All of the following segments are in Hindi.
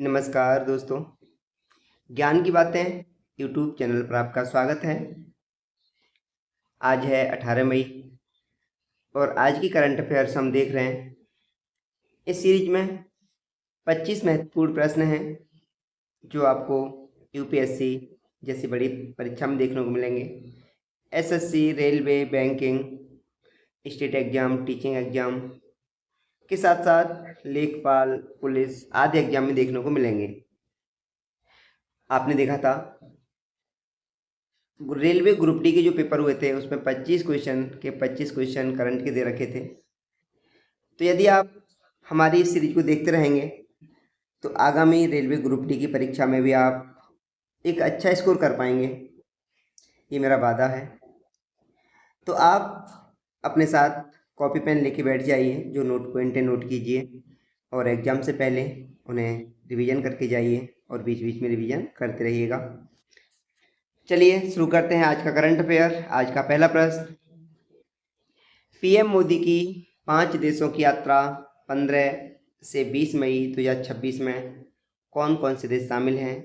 नमस्कार दोस्तों, ज्ञान की बातें यूट्यूब चैनल पर आपका स्वागत है। आज है 18 मई और आज की करंट अफेयर्स हम देख रहे हैं। इस सीरीज में 25 महत्वपूर्ण प्रश्न हैं जो आपको यूपीएससी जैसी बड़ी परीक्षा में देखने को मिलेंगे। SSC, railway, banking, state exam, teaching exam के साथ साथ लेखपाल, पुलिस आदि एग्जाम में देखने को मिलेंगे। आपने देखा था रेलवे ग्रुप डी के जो पेपर हुए थे उसमें 25 क्वेश्चन के 25 क्वेश्चन करंट के दे रखे थे। तो यदि आप हमारी इस सीरीज को देखते रहेंगे तो आगामी रेलवे ग्रुप डी की परीक्षा में भी आप एक अच्छा स्कोर कर पाएंगे, ये मेरा वादा है। तो आप अपने साथ कॉपी पेन लेके बैठ जाइए, जो नोट पॉइंट है नोट कीजिए और एग्जाम से पहले उन्हें रिवीजन करके जाइए और बीच बीच में रिवीजन करते रहिएगा। चलिए शुरू करते हैं आज का करंट अफेयर। आज का पहला प्रश्न, पीएम मोदी की 5 देशों की यात्रा 15 से 20 मई 2026 में कौन कौन से देश शामिल हैं?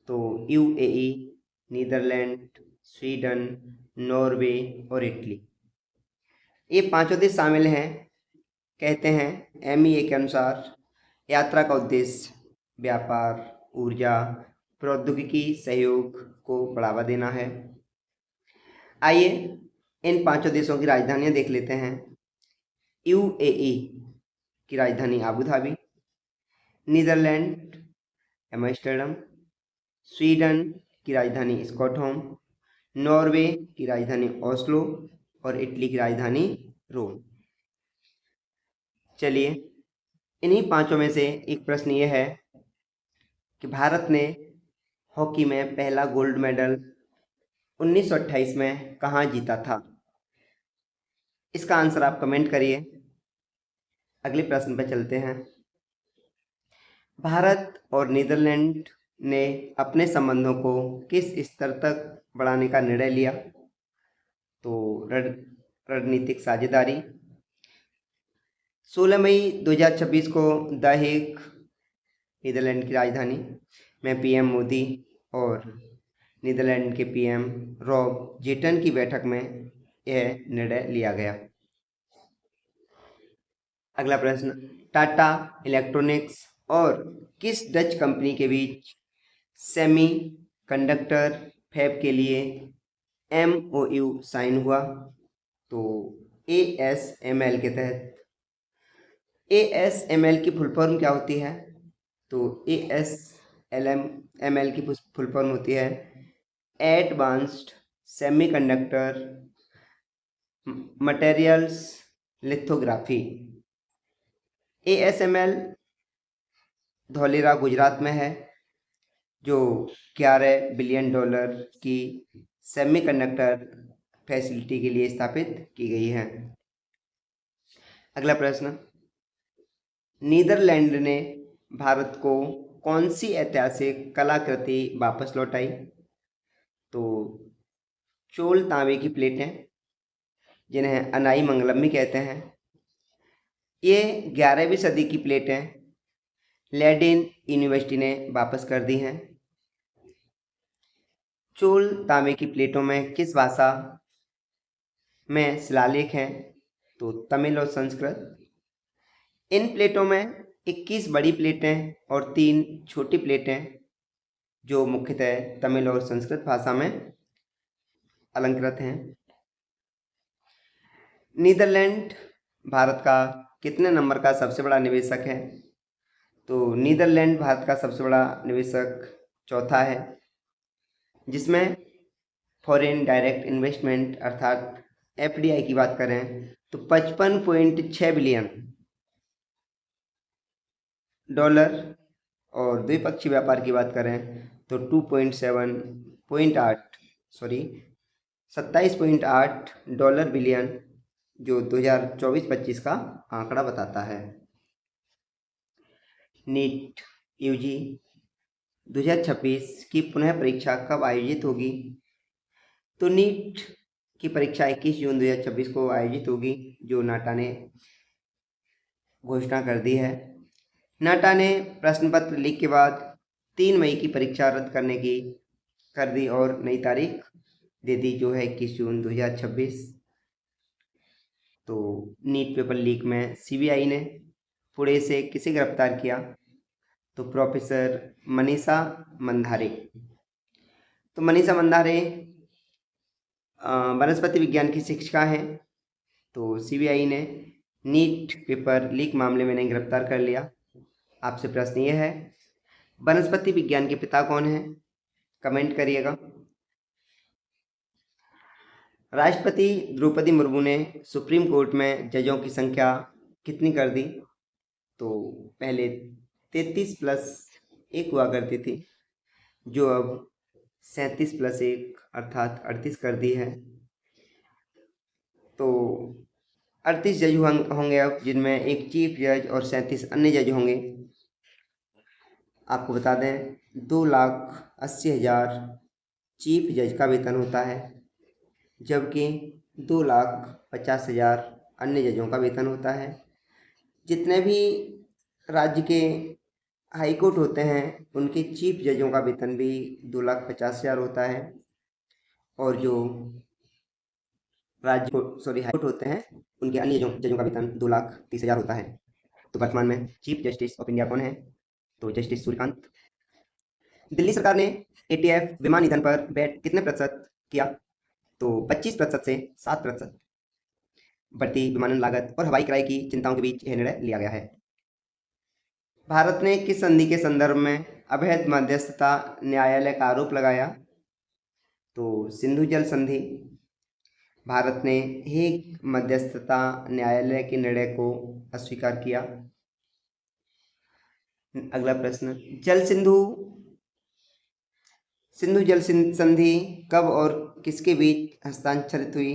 तो यूएई, नीदरलैंड, स्वीडन, नॉर्वे और इटली, ये पांचों देश शामिल हैं। कहते हैं एमईए के अनुसार यात्रा का उद्देश्य व्यापार, ऊर्जा, प्रौद्योगिकी सहयोग को बढ़ावा देना है। आइए इन पांचों देशों की राजधानियां देख लेते हैं। यूएई की राजधानी Abu Dhabi, Netherlands Amsterdam, Sweden की राजधानी स्टॉकहोम, नॉर्वे की राजधानी ओस्लो और इटली की राजधानी रोम। चलिए इन्हीं पांचों में से एक प्रश्न ये है कि भारत ने हॉकी में पहला गोल्ड मेडल 1928 में कहाँ जीता था? इसका आंसर आप कमेंट करिए। अगले प्रश्न पर चलते हैं। भारत और नीदरलैंड ने अपने संबंधों को किस स्तर तक बढ़ाने का निर्णय लिया? तो रणनीतिक साझेदारी। 16 मई 2026 को द हेग, नीदरलैंड की राजधानी में पीएम मोदी और नीदरलैंड के पीएम रॉब जेटन की बैठक में यह निर्णय लिया गया। अगला प्रश्न, टाटा इलेक्ट्रॉनिक्स और किस डच कंपनी के बीच सेमी कंडक्टर फैब के लिए एमओयू साइन हुआ? तो एएसएमएल के तहत। एएसएमएल की फुल फॉर्म क्या होती है? तो एएसएमएल की फुल फॉर्म होती है advanced semiconductor materials lithography. ASML Dholera Gujarat में है, जो 11 बिलियन डॉलर की सेमीकंडक्टर फैसिलिटी के लिए स्थापित की गई है। अगला प्रश्न, नीदरलैंड ने भारत को कौन सी ऐतिहासिक कलाकृति वापस लौटाई? तो चोल तांबे की प्लेटें, जिन्हें अनाई मंगलम भी कहते हैं। ये 11वीं सदी की प्लेटें लेडिन यूनिवर्सिटी ने वापस कर दी हैं। चोल तांबे की प्लेटों में किस भाषा में शिलालेख हैं? तो तमिल और संस्कृत। इन प्लेटों में 21 बड़ी प्लेटें और 3 छोटी प्लेटें, जो मुख्यतः तमिल और संस्कृत भाषा में अलंकृत हैं। नीदरलैंड भारत का कितने नंबर का सबसे बड़ा निवेशक है? तो नीदरलैंड भारत का सबसे बड़ा निवेशक चौथा है, जिसमें फॉरेन डायरेक्ट इन्वेस्टमेंट अर्थात एफडीआई की बात करें तो 55.6 बिलियन डॉलर और द्विपक्षीय व्यापार की बात करें तो 27.8 डॉलर बिलियन, जो 2024-25 का आंकड़ा बताता है। नीट यूजी 2026 की पुनः परीक्षा कब आयोजित होगी? तो नीट की परीक्षा 21 जून 2026 को आयोजित होगी, जो नाटा ने घोषणा कर दी है। नाटा ने प्रश्न पत्र लीक के बाद 3 मई की परीक्षा रद्द करने की कर दी और नई तारीख दे दी, जो है 21 जून 2026। तो नीट पेपर लीक में सीबीआई ने पुणे से किसे गिरफ्तार किया? तो प्रोफेसर मनीषा मंधारे। तो मनीषा मंधारे वनस्पति विज्ञान की शिक्षिका हैं। तो सीबीआई ने नीट पेपर लीक मामले में इन्हें गिरफ्तार कर लिया। आपसे प्रश्न ये है, वनस्पति विज्ञान के पिता कौन हैं? कमेंट करिएगा। राष्ट्रपति द्रौपदी मुर्मू ने सुप्रीम कोर्ट में जजों की संख्या कितनी कर दी? तो पहले 33 प्लस 1 हुआ करती थी, जो अब 37 प्लस 1 अर्थात 38 कर दी है। तो 38 जज होंगे अब, जिनमें एक चीफ जज और 37 अन्य जज होंगे। आपको बता दें 2,80,000 चीफ जज का वेतन होता है, जबकि 2,50,000 अन्य जजों का वेतन होता है। जितने भी राज्य के हाई कोर्ट होते हैं उनके चीफ जजों का वेतन भी 2,50,000 होता है, और जो हाई कोर्ट होते हैं उनके अन्य जजों का वेतन 2,30,000 होता है। तो वर्तमान में चीफ जस्टिस ऑफ इंडिया कौन है? तो जस्टिस सूर्यकांत। दिल्ली सरकार ने एटीएफ विमान ईंधन पर वैट कितने प्रतिशत किया? तो 25% से 7%। बढ़ती विमानन लागत और हवाई किराए की चिंताओं के बीच यह निर्णय लिया गया है। भारत ने किस संधि के संदर्भ में अवैध मध्यस्थता न्यायालय का आरोप लगाया? तो सिंधु जल संधि। भारत ने हेग मध्यस्थता न्यायालय के निर्णय को अस्वीकार किया। अगला प्रश्न, सिंधु जल संधि कब और किसके बीच हस्ताक्षरित हुई?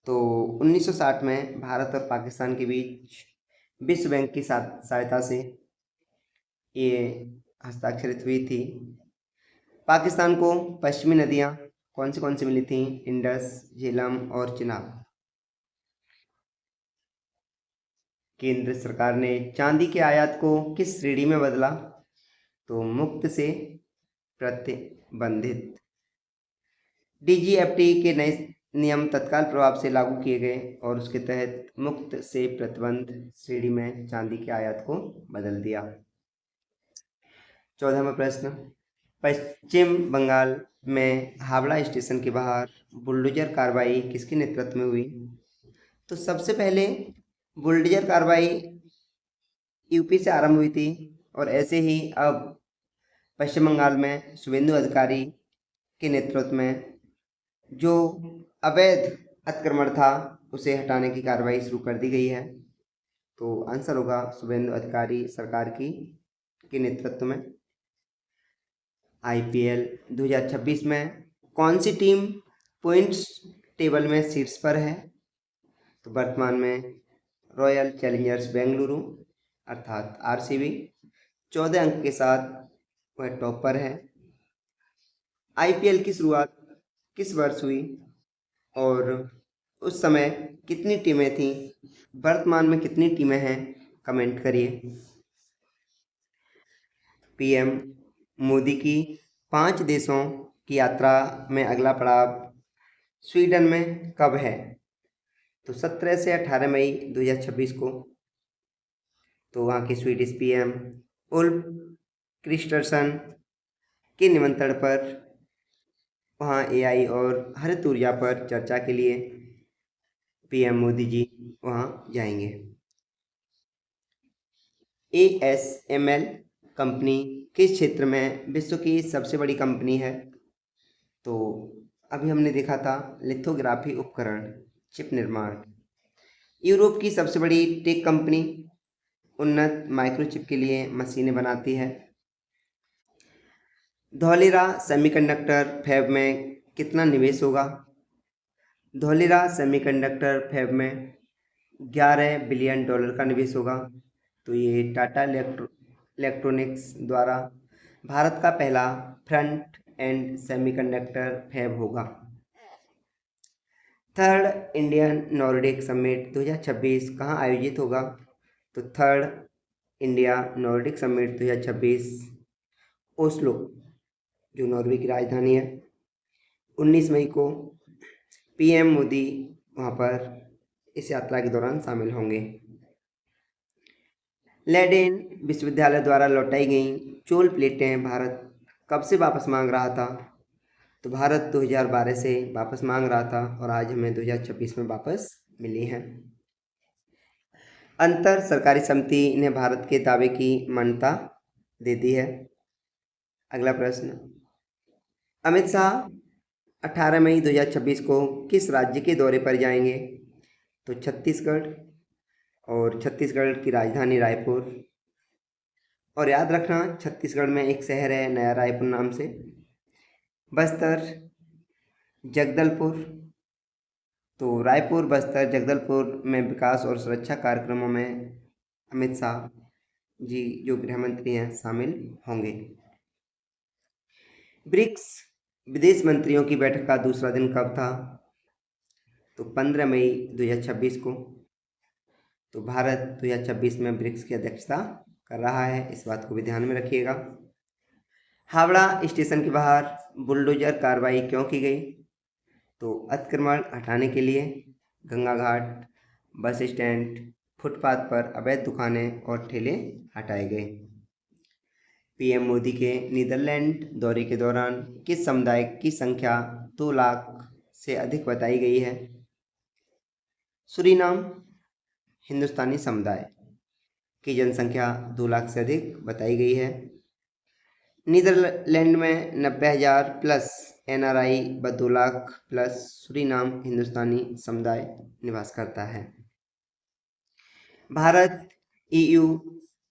तो 1960 में भारत और पाकिस्तान के बीच विश्व बैंक की सहायता से ये हस्ताक्षरित हुई थी। पाकिस्तान को पश्चिमी नदियां कौन सी मिली थी? इंडस, झेलम और चिनाब। केंद्र सरकार ने चांदी के आयात को किस श्रेणी में बदला? तो मुक्त से प्रतिबंधित। डीजीएफटी के नए नियम तत्काल प्रभाव से लागू किए गए और उसके तहत मुक्त से प्रतिबंध श्रेणी में चांदी के आयात को बदल दिया। 14वां प्रश्न, पश्चिम बंगाल में हावड़ा स्टेशन के बाहर बुलडोजर कार्रवाई किसके नेतृत्व में हुई? तो सबसे पहले बुलडोजर कार्रवाई यूपी से आरंभ हुई थी, और ऐसे ही अब पश्चिम बंगाल में शुभेंदु अधिकारी के नेतृत्व में जो अवैध अतिक्रमण था उसे हटाने की कार्रवाई शुरू कर दी गई है। तो आंसर होगा शुभेंदु अधिकारी सरकार के नेतृत्व में। आईपीएल 2026 में कौन सी टीम पॉइंट्स टेबल में शीर्ष पर है? तो वर्तमान में रॉयल चैलेंजर्स बेंगलुरु अर्थात आरसीबी 14 अंक के साथ वह टॉप पर है। आईपीएल की शुरुआत किस वर्ष हुई और उस समय कितनी टीमें थीं? वर्तमान में कितनी टीमें हैं? कमेंट करिए। पीएम मोदी की 5 देशों की यात्रा में अगला पड़ाव स्वीडन में कब है? तो 17 से 18 मई 2026 को। तो वहाँ के स्वीडिश पीएम उल्फ क्रिस्टरसन के निमंत्रण पर वहाँ एआई और हरित ऊर्जा पर चर्चा के लिए पीएम मोदी जी वहाँ जाएंगे। ASML कंपनी किस क्षेत्र में विश्व की सबसे बड़ी कंपनी है? तो अभी हमने देखा था लिथोग्राफी उपकरण, चिप निर्माण। यूरोप की सबसे बड़ी टेक कंपनी उन्नत माइक्रोचिप के लिए मशीनें बनाती है। धौलेरा सेमीकंडक्टर फैब में कितना निवेश होगा? धौलेरा सेमीकंडक्टर फैब में $11 बिलियन का निवेश होगा। तो ये टाटा इलेक्ट्रॉनिक्स द्वारा भारत का पहला फ्रंट एंड सेमीकंडक्टर फैब होगा। थर्ड इंडियन नॉर्डिक समिट 2026 कहाँ आयोजित होगा? तो third India Nordic summit 2026 Oslo, जो नॉर्वे की राजधानी है, 19 मई को पीएम मोदी वहाँ पर इस यात्रा के दौरान शामिल होंगे। लेडेन विश्वविद्यालय द्वारा लौटाई गई चोल प्लेटें भारत कब से वापस मांग रहा था? तो भारत 2012 से वापस मांग रहा था और आज हमें 2026 में वापस मिली हैं। अंतर सरकारी समिति ने भारत के दावे की मान्यता देती है। अगला प्रश्न, अमित शाह 18 मई 2026 को किस राज्य के दौरे पर जाएंगे? तो छत्तीसगढ़, और छत्तीसगढ़ की राजधानी रायपुर। और याद रखना, छत्तीसगढ़ में एक शहर है नया रायपुर नाम से। बस्तर, जगदलपुर, तो रायपुर, बस्तर, जगदलपुर में विकास और सुरक्षा कार्यक्रमों में अमित शाह जी जो गृह मंत्री हैं शामिल होंगे। ब्रिक्स विदेश मंत्रियों की बैठक का दूसरा दिन कब था? तो 15 मई 2026 को। तो भारत 2026 में ब्रिक्स की अध्यक्षता कर रहा है, इस बात को भी ध्यान में रखिएगा। हावड़ा स्टेशन के बाहर बुलडोजर कार्रवाई क्यों की गई? तो अतिक्रमण हटाने के लिए। गंगा घाट, बस स्टैंड, फुटपाथ पर अवैध दुकानें और ठेले हटाए गए। पीएम मोदी के नीदरलैंड दौरे के दौरान किस समुदाय की संख्या 2 लाख से अधिक बताई गई है? सूरीनाम हिंदुस्तानी समुदाय की जनसंख्या 2 लाख से अधिक बताई गई है। नीदरलैंड में 90,000 प्लस एनआरआई व 2 लाख प्लस सूरीनाम हिंदुस्तानी समुदाय निवास करता है। भारत EU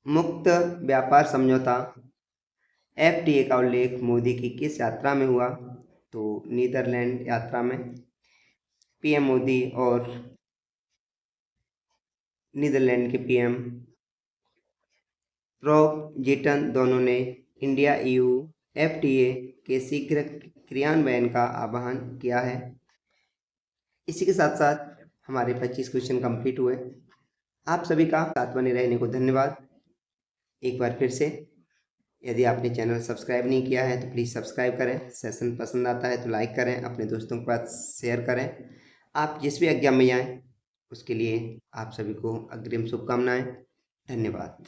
मुक्त व्यापार समझौता FTA का उल्लेख मोदी की किस यात्रा में हुआ? तो नीदरलैंड यात्रा में। पीएम मोदी और नीदरलैंड के पीएम रॉब जेटन दोनों ने इंडिया EU FTA के शीघ्र क्रियान्वयन का आह्वान किया है। इसी के साथ साथ हमारे 25 क्वेश्चन कंप्लीट हुए। आप सभी का साथ बने रहने को धन्यवाद। एक बार फिर से, यदि आपने चैनल सब्सक्राइब नहीं किया है तो प्लीज़ सब्सक्राइब करें। सेशन पसंद आता है तो लाइक करें, अपने दोस्तों के पास शेयर करें। आप जिस भी एग्जाम में जाएँ उसके लिए आप सभी को अग्रिम शुभकामनाएं। धन्यवाद।